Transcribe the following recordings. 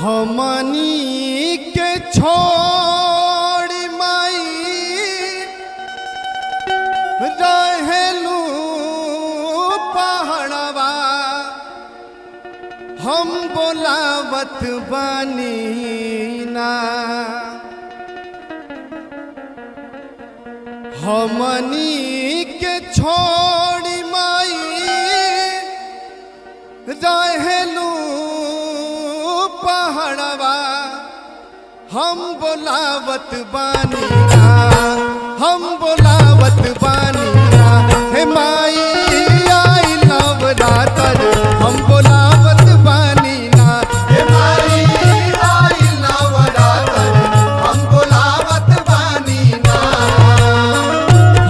हमनी के छोड़ माई रहेलू पहाड़वा हम बोलावत बानी ना। हमनी के छोड़ माई रहेलू पहाड़वा हम बोलावत बानी ना। हम बोलावत बानी ना। हे माई आई नवरातर हम बोलावत बानी ना। हे माई आई नवरातर हम बोलावत बानी ना।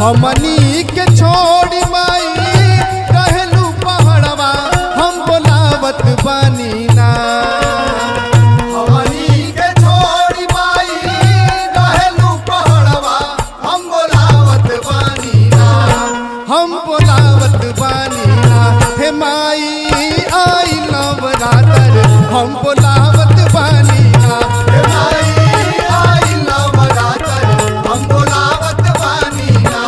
हमनी के छोड़ माई रहेलू पहाड़वा हम बोलावत बानी ना। हमनी के छोड़ माई रहेलू पहाड़वा हम बोलावत बानी ना। हम बोलावत बानी ना। हे माई आई नवरातर हम बोलावत बानी ना। हे माई आई नवरातर हम बोलावत बानी ना।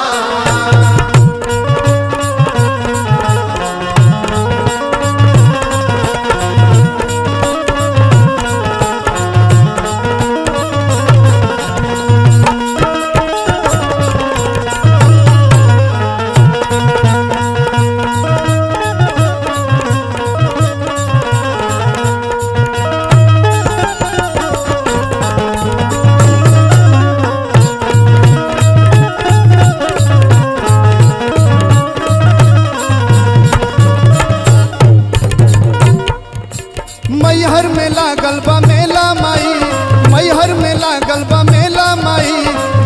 मैहर में लागल बा मेला माई, मैहर में लागल बा मेला माई,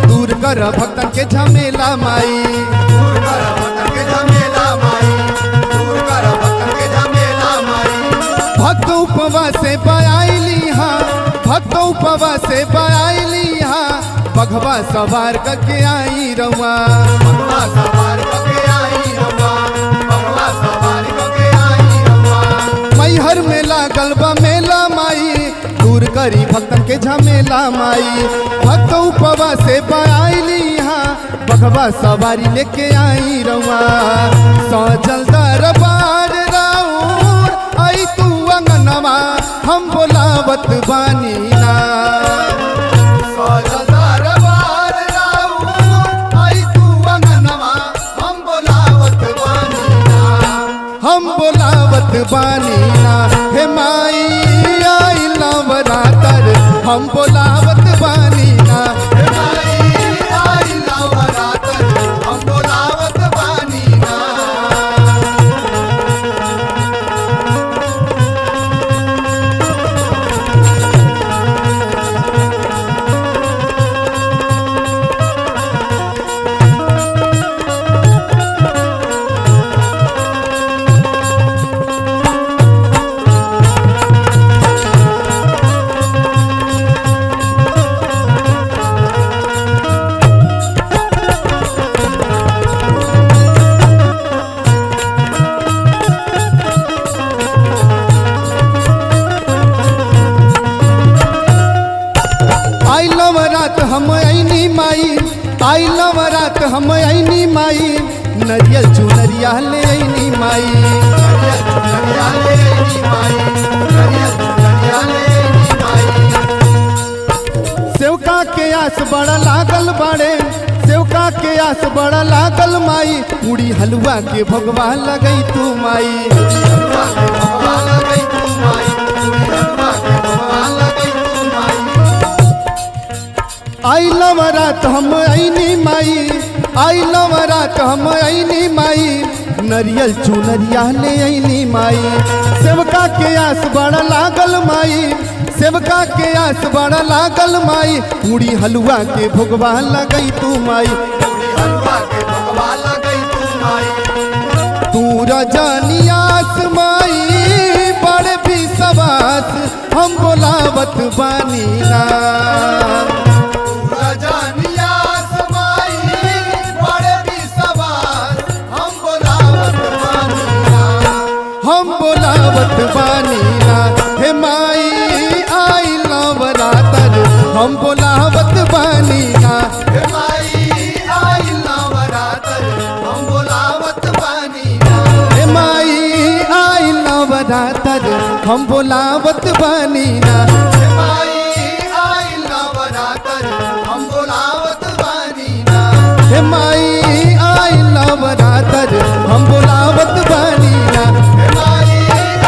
दूर कर भक्तन के झमेला माई। दूर कर भक्तन के झमेला माई, दूर कर भक्तन के झमेला माई। भक्त उपवास से बयाली हाँ, भक्त उपवास से बयाली हाँ, बघवा सवार करके आई रउआ। भगवा सवार करके आई रउआ, भगवा सवार करके आई रउआ। मैहर में लागल बा मेला माई, दूर करी भक्तन के झमेला माई। भक्त उपवास से बयाली हाँ, बघवा सवारी लेके आई रउआ। सजल दरबार राउर आई तू अंगनवा हम बोलावत बानी ना। सजल दरबार राउर आई तू अंगनवा हम बोलावत बानी ना। हम बोलावत बानी ना। हे माई आई नवरातर हम बोलावत बानी ना। हे माई आई नवरातर हम बोलावत बानी ना। आई नवरात हम ऐनी माई, आई नवरात हम ऐनी माई, नरियल चुनरिया ले ऐनी माई। नरियल चुनरिया ले आई माई, नरियल चुनरिया ले आई माई। सेवका के आस बड़ा लागल बाड़े, सेवका के आस बड़ा लागल माई, पूरी हलवा के भगवा लगई तू माई। हलवा के भगवा लगई तू माई, हलवा के भगवा लगई तू माई। आई नवरात हम ऐनी माई, आई नवरात हम ऐनी माई, नरियल चुनरिया ले ऐनी माई। सेवका के आस बड़ा लागल माई, सेवका के आस बड़ा लागल माई, पूरी हलवा के भगवा लगई तू माई। पूरी हलवा के भगवा लगई तू माई। तू रजनियास माई बड़े भी सवास हम बोलावत बानी ना। रजनियास माई बड़े भी सवार हम बोलावत बानी ना। हम बोलावत बानी ना। हे माई बोलावत बानी ना हे माई आई नवरातर हम बोलावत बानी ना हे माई आई नवरातर हम बोलावत बानी ना हे माई आई नवरातर हम बोलावत बानी ना हे माई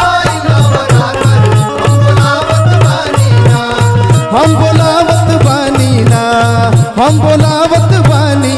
आई नवरातर हम बोलावत बानी ना हम बोलावत बानी ना हम बोलावत बानी